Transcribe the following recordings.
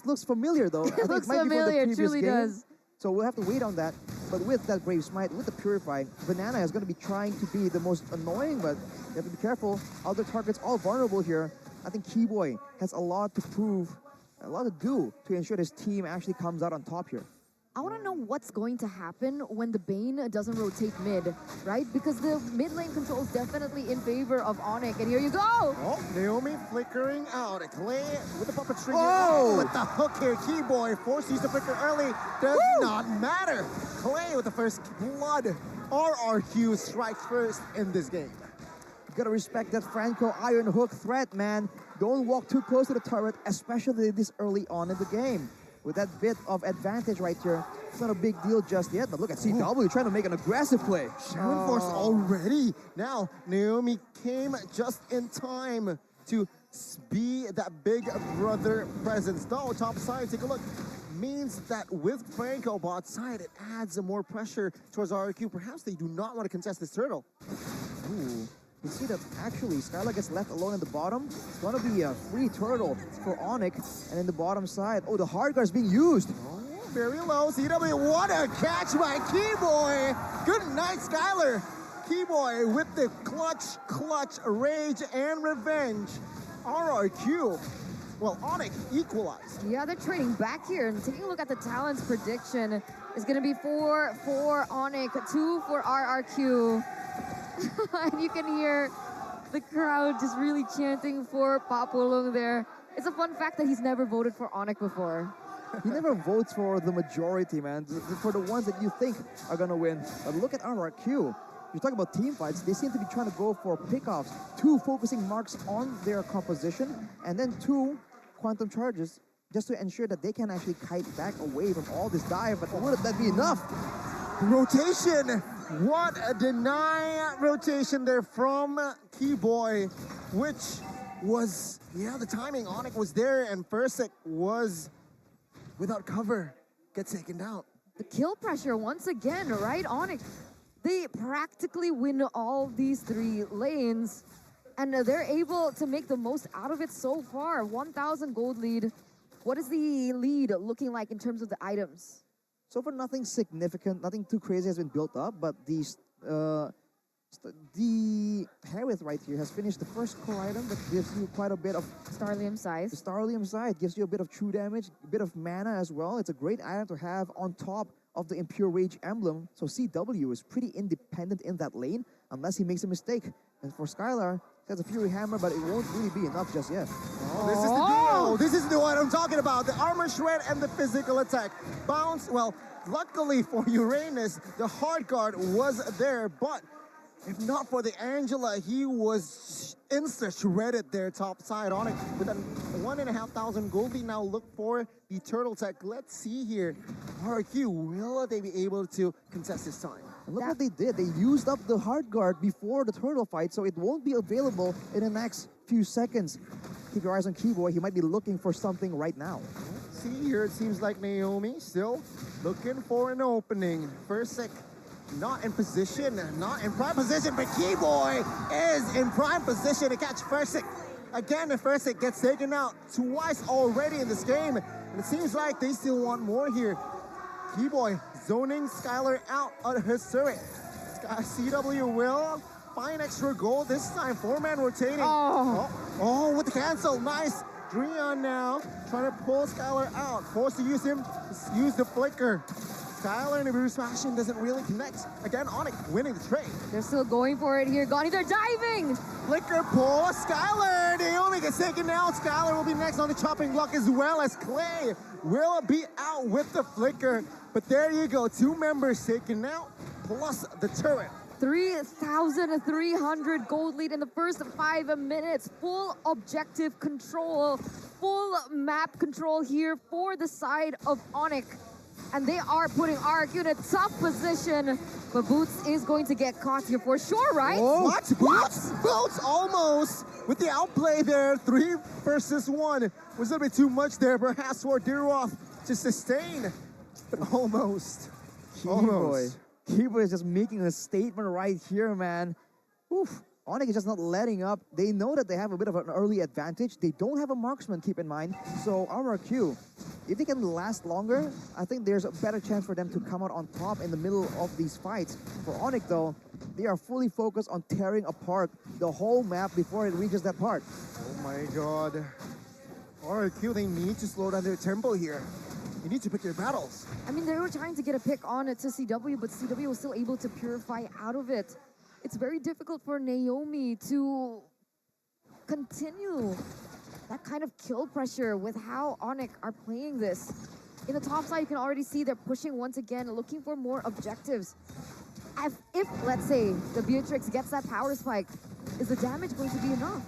looks familiar though. It looks familiar, it truly does. So we'll have to wait on that. But with that Brave Smite, with the Purify, Banana is going to be trying to be the most annoying, but you have to be careful. Other targets all vulnerable here. I think Keyboy has a lot to prove, a lot to do to ensure his team actually comes out on top here. I want to know what's going to happen when the Bane doesn't rotate mid, right? Because the mid lane control is definitely in favor of Onic, and here you go! Oh, Naomi flickering out. Clay with the puppet trigger. Oh! With the hook here. Keyboy forced to use the flicker early. Does not matter. Clay with the first blood. RRQ strikes first in this game. You gotta respect that Franco Iron Hook threat, man. Don't walk too close to the turret, especially this early on in the game. With that bit of advantage right here, it's not a big deal just yet, but look at CW trying to make an aggressive play. Shaman Force already. Now, Naomi came just in time to be that big brother presence. Though, top side, take a look. Means that with Franco bot side, it adds more pressure towards RRQ. Perhaps they do not want to contest this turtle. Ooh. You see that actually Skylar gets left alone in the bottom. It's gonna be a free turtle for Onic, and in the bottom side, oh, the hard guard is being used. Oh, very low. CW, what a catch by Keyboy. Good night, Skylar. Keyboy with the clutch rage and revenge. RRQ. Well, Onic equalized. Yeah, they're trading back here, and taking a look at the talents prediction is going to be 4 for Onic, 2 for RRQ. And you can hear the crowd just really chanting for Papulong there. It's a fun fact that he's never voted for Onic before. He never votes for the majority, man. For the ones that you think are gonna win. But look at RRQ. You talk about team fights, they seem to be trying to go for pickoffs. 2 focusing marks on their composition, and then 2 quantum charges just to ensure that they can actually kite back away from all this dive. But wouldn't that be enough? Rotation. What a deny rotation there from Keyboy, which was, the timing. Onic was there, and Persik was without cover. Gets taken out. The kill pressure once again, right? Onic, they practically win all these 3 lanes, and they're able to make the most out of it so far. 1,000 gold lead. What is the lead looking like in terms of the items? So far, nothing significant, nothing too crazy has been built up, but the Harith right here has finished the first core item that gives you quite a bit of Starlium size. The Starlium side gives you a bit of true damage, a bit of mana as well. It's a great item to have on top of the Impure Rage emblem. So CW is pretty independent in that lane, unless he makes a mistake. And for Skylar, he has a Fury Hammer, but it won't really be enough just yet. Oh, this is the duo. This is the one I'm talking about. The armor shred and the physical attack. Bounce, well, luckily for Uranus, the hard guard was there, but if not for the Angela, he was insta-shredded there top side on it with a 1,500 gold. We now look for the turtle tech. Let's see here. RRQ, will they be able to contest this time? And look what they did. They used up the hard guard before the turtle fight, so it won't be available in the next few seconds. Keep your eyes on Keyboy. He might be looking for something right now. See here, it seems like Naomi still looking for an opening. Persik not in position, not in prime position, but Keyboy is in prime position to catch Persik. Again, if Persik gets taken out twice already in this game, and it seems like they still want more here. Keyboy zoning Skylar out on his turret. CW will find extra gold this time. 4-man rotating. Oh, with the cancel. Nice. Dreon now trying to pull Skylar out. Forced to use use the flicker. Skylar in the Bruce fashion doesn't really connect. Again, Onic winning the trade. They're still going for it here. Gonnie, they're diving! Flicker pull. Skylar, Naomi gets taken out. Skylar will be next on the chopping block as well as Clay will be out with the flicker. But there you go, 2 members taken out, plus the turret. 3,300 gold lead in the first 5 minutes. Full objective control, full map control here for the side of Onic. And they are putting RRQ in a tough position. But Boots is going to get caught here for sure, right? Oh, what? Boots almost with the outplay there. 3 versus 1 was a little bit too much there, perhaps for Diroth to sustain. But almost. Keyboy is just making a statement right here, man. Oof. Onic is just not letting up. They know that they have a bit of an early advantage. They don't have a marksman, keep in mind. So RRQ, if they can last longer, I think there's a better chance for them to come out on top in the middle of these fights. For Onic though, they are fully focused on tearing apart the whole map before it reaches that part. Oh my god. RRQ, they need to slow down their tempo here. You need to pick your battles. I mean, they were trying to get a pick on it to CW, but CW was still able to purify out of it. It's very difficult for Naomi to continue that kind of kill pressure with how Onic are playing this. In the top side, you can already see they're pushing once again, looking for more objectives. If let's say, the Beatrix gets that power spike, is the damage going to be enough?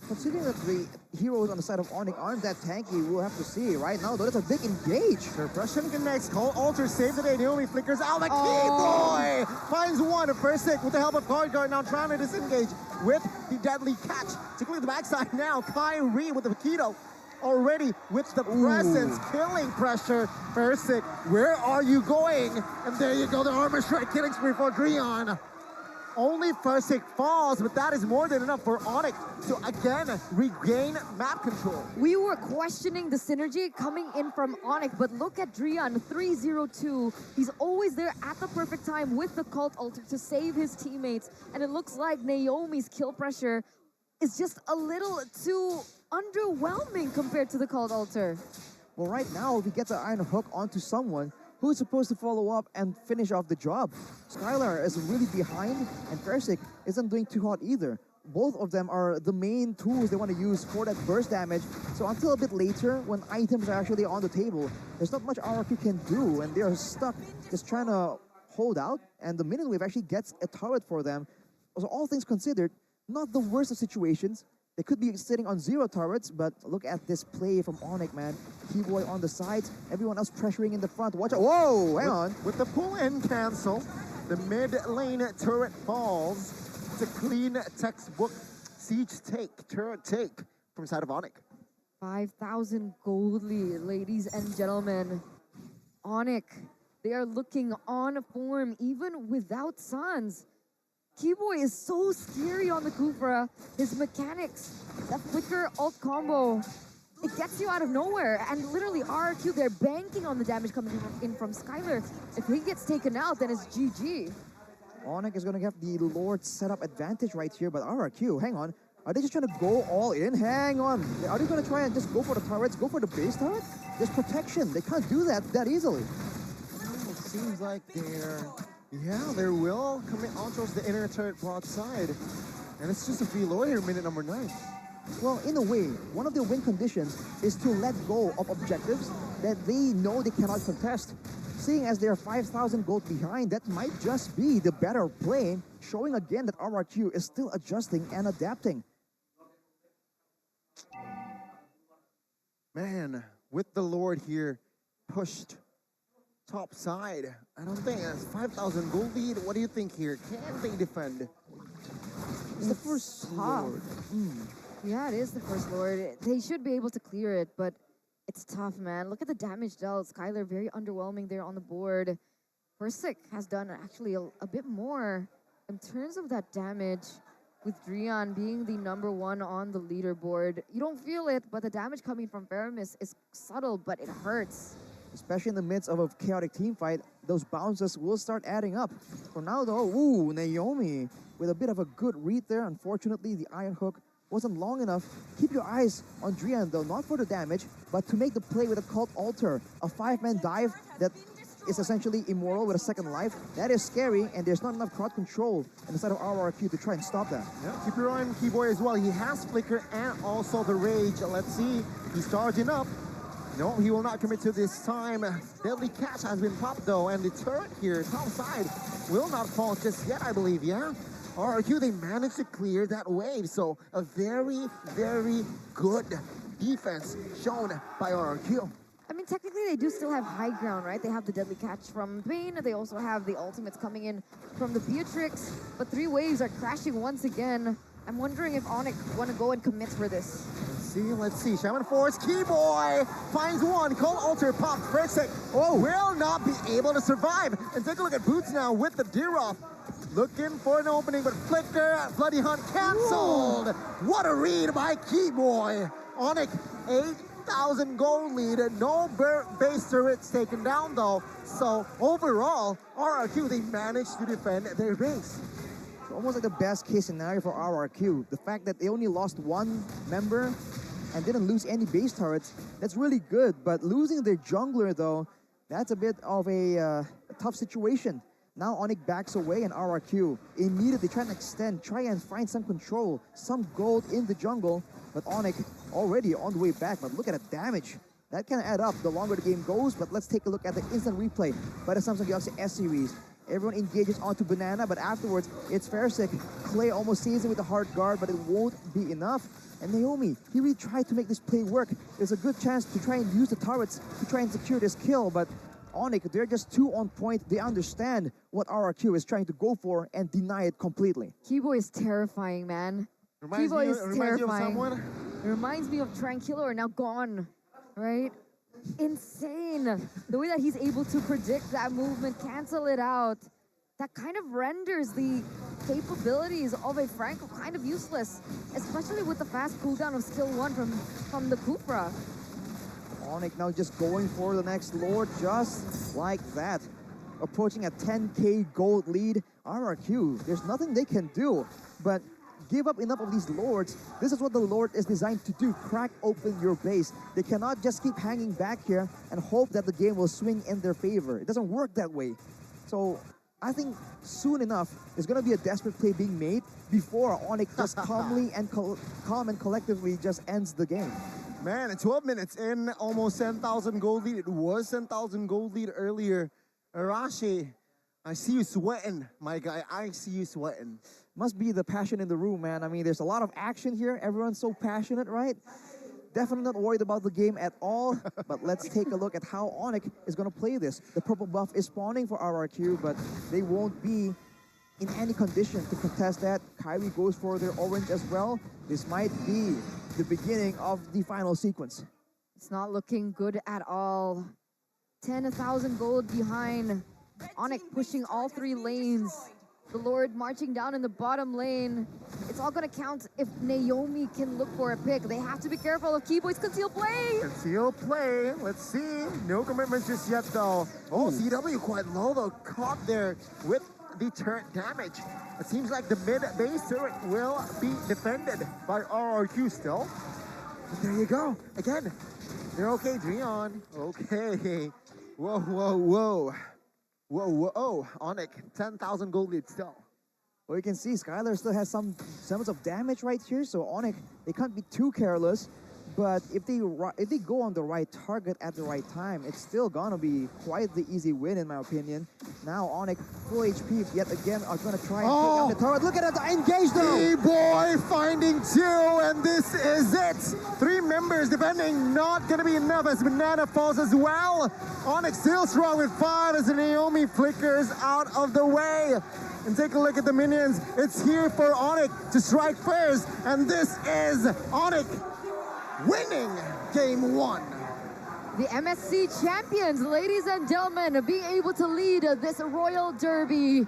Considering that the heroes on the side of Onic aren't that tanky, we'll have to see. Right now, though, that's a big engage. Suppression connects. Call Alter save the day. Naomi flickers out. The Keyboy finds one. First stick with the help of Card Guard. Now trying to disengage with the deadly catch. Tickling the backside now. Kyrie with the Keto. Already with the presence. Killing pressure. First stick. Where are you going? And there you go. The armor strike killing spree for Dreon. Only first stick falls, but that is more than enough for Onic to again regain map control. We were questioning the synergy coming in from Onic, but look at Dreon, 302. He's always there at the perfect time with the Cult Altar to save his teammates. And it looks like Naomi's kill pressure is just a little too underwhelming compared to the Cult Altar. Well, right now, if he gets an iron hook onto someone, who's supposed to follow up and finish off the job? Skylar is really behind, and Persik isn't doing too hot either. Both of them are the main tools they want to use for that burst damage. So until a bit later, when items are actually on the table, there's not much RRQ can do, and they are stuck just trying to hold out, and the Minion Wave actually gets a turret for them. So all things considered, not the worst of situations. They could be sitting on 0 turrets, but look at this play from Onic, man. Keyboy on the sides, everyone else pressuring in the front. Watch out. Whoa, hang on. With the pull-in cancel, the mid-lane turret falls. It's a clean textbook siege take, turret take from side of Onic. 5,000 gold lead, ladies and gentlemen. Onic, they are looking on form even without Suns. Keyboy is so scary on the Kufra. His mechanics, that flicker alt combo, it gets you out of nowhere. And literally RRQ, they're banking on the damage coming in from Skylar. If he gets taken out, then it's GG. Onic is going to have the Lord setup advantage right here, but RRQ, hang on. Are they just trying to go all in? Hang on. Are they going to try and just go for the turrets, go for the base turret? There's protection. They can't do that easily. It seems like they will commit on towards the inner turret broadside. And it's just a reload here, minute number 9. Well, in a way, one of the win conditions is to let go of objectives that they know they cannot contest. Seeing as they're 5,000 gold behind, that might just be the better play, showing again that RRQ is still adjusting and adapting. Man, with the Lord here pushed top side, I don't think that's 5,000 gold lead. What do you think here? Can they defend? It's the first tough. Lord. Yeah, it is the first Lord. They should be able to clear it, but it's tough, man. Look at the damage dealt. Skylar very underwhelming there on the board. Versik has done actually a bit more in terms of that damage, with Dreon being the #1 on the leaderboard. You don't feel it, but the damage coming from Faramis is subtle, but it hurts. Especially in the midst of a chaotic team fight, those bounces will start adding up. For now though, ooh, Naomi with a bit of a good read there. Unfortunately, the iron hook wasn't long enough. Keep your eyes on Dreon though, not for the damage, but to make the play with a Cult Altar. A 5-man dive that is essentially immoral with a second life. That is scary, and there's not enough crowd control on the side of RRQ to try and stop that. Yeah, keep your eye on Keyboy as well. He has Flicker and also the Rage. Let's see, he's charging up. No, he will not commit to this time. Deadly Catch has been popped though, and the turret here, top side, will not fall just yet, I believe, yeah? RRQ, they managed to clear that wave, so a very, very good defense shown by RRQ. I mean, technically, they do still have high ground, right? They have the Deadly Catch from Bane. They also have the ultimates coming in from the Beatrix. But 3 waves are crashing once again. I'm wondering if Onic want to go and commit for this. Let's see. Shaman Force, Keyboy finds one. Call Alter popped. First sec. Oh, will not be able to survive. And take a look at Boots now with the Deeroff. Looking for an opening, but Flicker, Bloody Hunt canceled. What a read by Keyboy. Onic, 8,000 gold lead. No base turrets taken down though. So overall, RRQ, they managed to defend their base. It's almost like the best case scenario for RRQ. The fact that they only lost one member and didn't lose any base turrets, that's really good. But losing their jungler though, that's a bit of a tough situation. Now Onic backs away and RRQ immediately trying to extend, try and find some control, some gold in the jungle. But Onic already on the way back, but look at the damage. That can add up the longer the game goes, but let's take a look at the instant replay by the Samsung Galaxy S series. Everyone engages onto Banana, but afterwards it's Fairsick. Clay almost sees it with a hard guard, but it won't be enough. And Naomi, he really tried to make this play work. There's a good chance to try and use the turrets to try and secure this kill, but Onic, they're just too on point. They understand what RRQ is trying to go for and deny it completely. Keyboy is terrifying, man. Reminds you of someone? It reminds me of Tranquilor, now gone, right? Insane. The way that he's able to predict that movement, cancel it out, that kind of renders the capabilities of a Franco kind of useless, especially with the fast cooldown of skill 1 from the Kufra. Onic now just going for the next Lord, just like that. Approaching a 10k gold lead. RRQ, there's nothing they can do but give up enough of these Lords. This is what the Lord is designed to do, crack open your base. They cannot just keep hanging back here and hope that the game will swing in their favor. It doesn't work that way. So I think soon enough, there's going to be a desperate play being made before Onic just calmly and calm and collectively just ends the game. Man, 12 minutes in, almost 10,000 gold lead. It was 10,000 gold lead earlier. Arashi, I see you sweating, my guy. I see you sweating. Must be the passion in the room, man. I mean, there's a lot of action here. Everyone's so passionate, right? Definitely not worried about the game at all. But let's take a look at how Onic is going to play this. The purple buff is spawning for RRQ, but they won't be in any condition to contest that. Kyrie goes for their orange as well. This might be the beginning of the final sequence. It's not looking good at all. 10,000 gold behind. Onic pushing all 3 lanes. The Lord marching down in the bottom lane. It's all gonna count if Naomi can look for a pick. They have to be careful of Keyboy's concealed play. Concealed play, let's see. No commitment just yet though. Oh, CW quite low though. Caught there with the turret damage. It seems like the mid base turret will be defended by RRQ still. But there you go. Again, they're okay, Dreon. Okay. Whoa, whoa, whoa. Whoa, whoa. Onic, 10,000 gold lead still. Well, you can see Skylar still has some semblance of damage right here, so Onic, they can't be too careless. But if they go on the right target at the right time, it's still gonna be quite the easy win in my opinion. Now Onic, full HP, yet again are gonna try and take out the turret. Look at it, engage though! Keyboy finding 2, and this is it! 3 members defending, not gonna be enough as Banana falls as well. Onic still strong with 5 as Naomi flickers out of the way. And take a look at the minions. It's here for Onic to strike first, and this is Onic winning game 1. The MSC champions, ladies and gentlemen, being able to lead this Royal Derby